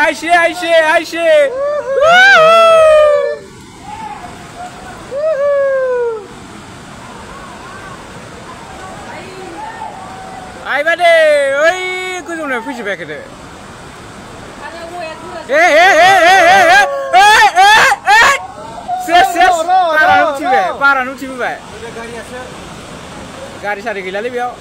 I see. Ai ba de, oi, ku jom nak pergi back deh. Ses, parah nu tiba. Gari sari gila lebih au.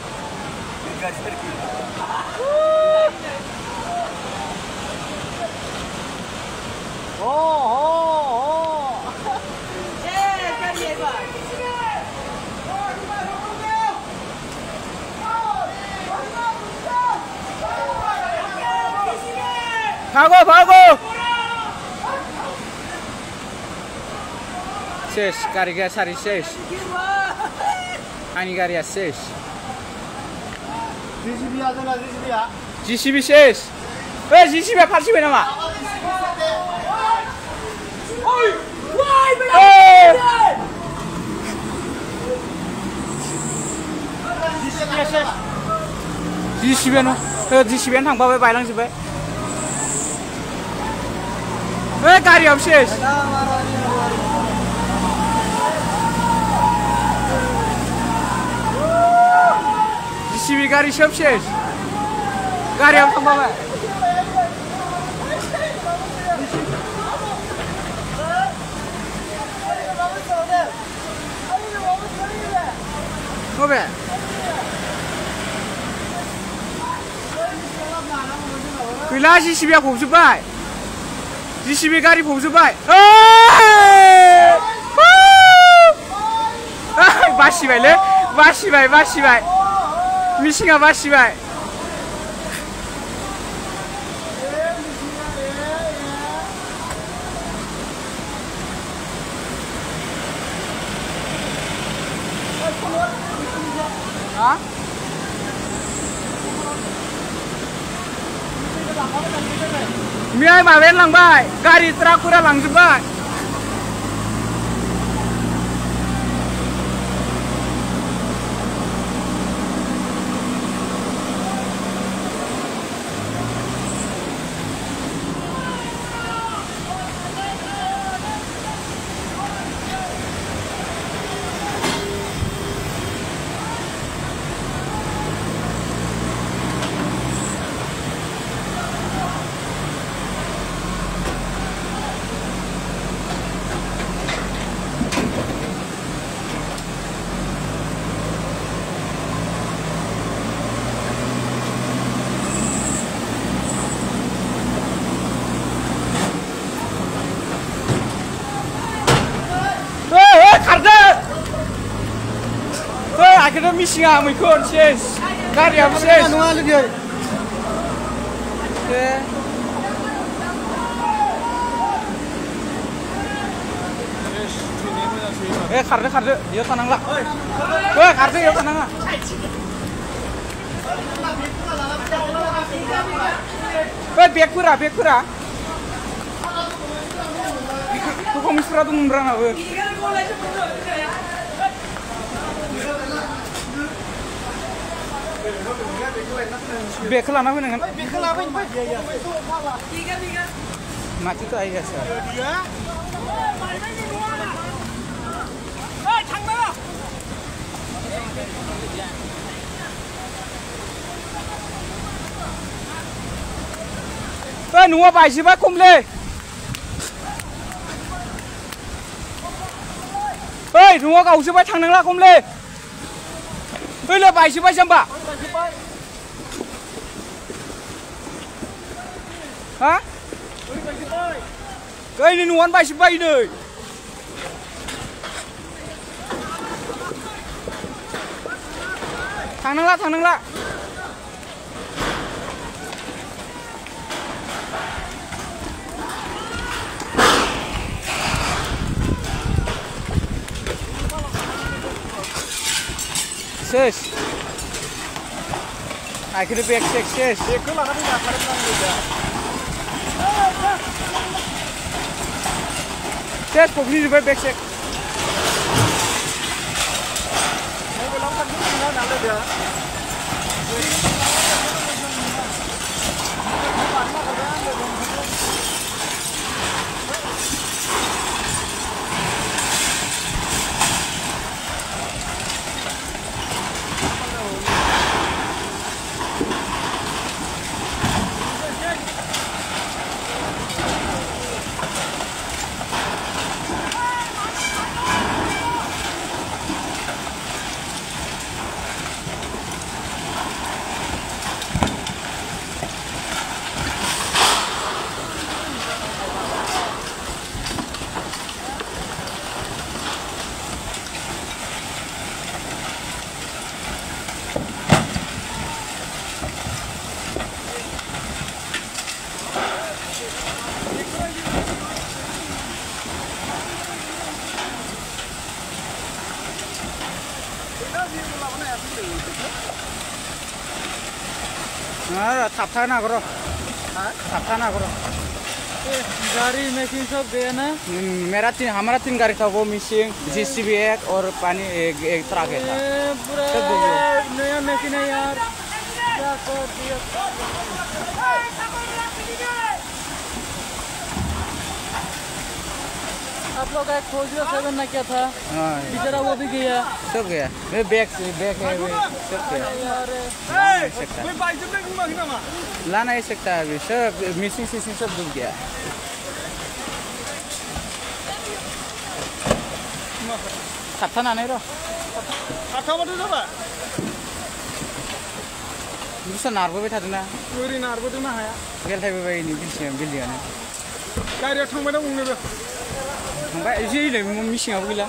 Bago. Ses, gari sari ses. Ani gari ses. GCB ses. GCB parsi bena ma. GCB no, GCB थांबाय बायलांजोबबाय. गारियाव cess. GCB गारि सब cess. गारियाव थांबाय. Kobe. Gila GCB आ फबजोबबाय. GCB गारि फबजोबबाय. बासिबायलै, बासिबाय. मिसिंआ बासिबाय. Ha? Miai maben langbai, gari trakura langjoबबाय. Akhirnya misinga mikun ses. Gari apa ses? Anu lagi. Karde, dia tanang lah. Karde dia tanang lah. Biak pura. Tuh kau misra tuh mundrang apa? Bekal anak mana kan? Bekal apa ini? Tiga. Mati tu ayah sah. Nuwa baisi ba kumle. Nuwa kau siapa thang lah kumle. Le baisi ba jamba. Hả? Cây này nuốn bay này. Thằng năng lạ. Ses. Akhirnya back ses. Bekal anak ini nak karen lang juga. Ses pokoknya juga back check. Saya bilang kan dulu nggak ada dia. थाबथाना करो थाबथाना करो गाड़ी machine सब गया ना हमारा 3 गाड़ी था वो मिसिंग जेसीबी एक और पानी एक ट्रक है पूरा नया मशीन है यार क्या कर दिया आप लोग का 407 ना क्या था बेचारा वो भी गया सब गया बैग है सब गया ला नहीं सकता अभी सब मिसिंग सब डूब गया थाबथाना नहीं रहो थाबथाबाथ' जाबाय बुस्थुआ नारबोबाय थादोंना ओरै नारबोदोंनो हाया गेलथायबोबाय बिल्डिंआनो गारिया थांबाय दं गंनैबो थांबाय एसे मिसिंआबो गैला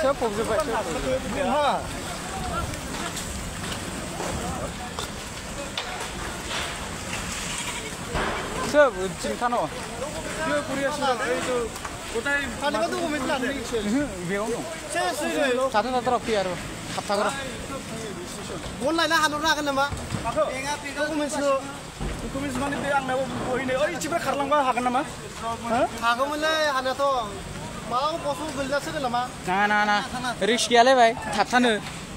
सब फबजोब्बाय सब चिंतानो ये कुरिया सिंह ए तो गोटाय खालिबा डकुमेन्ट लादो बेयाव दं साथो साथो फै आरो थाबथाग्रा बन लायना हानहरनो हागोन नामा डकुमेन्ट्स माने बे आंनाव बहिनो ओइथिबो खारलांबा हागोन नामा हागौमोनलै हानायाथ' माव बसु गोलैनासो नामा ना रिस्क गैयालै भाई थाबथानो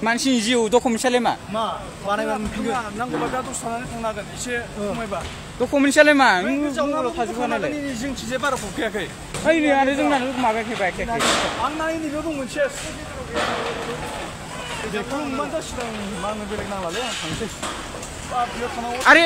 मानसिनि जिउ डकुमेन्टसालाय मा बानायबा मोनफिनगोन नांगौबा दा दसे थानानै थांनो हागोन एसे खमायबा डकुमेन्टसालाय मा मबाइलाव थाजोबखा नालाय जोंथिंजाय बारा फबखायाखै ओइ नै आरो जोंना माबायाखै बायखायाखै आंना नैबेयाव दं मोनसे बेखौ मोनबानो जासिगोन आंनो बेलेग नांलालै आं थांसै बेयाव थानांगौ आरे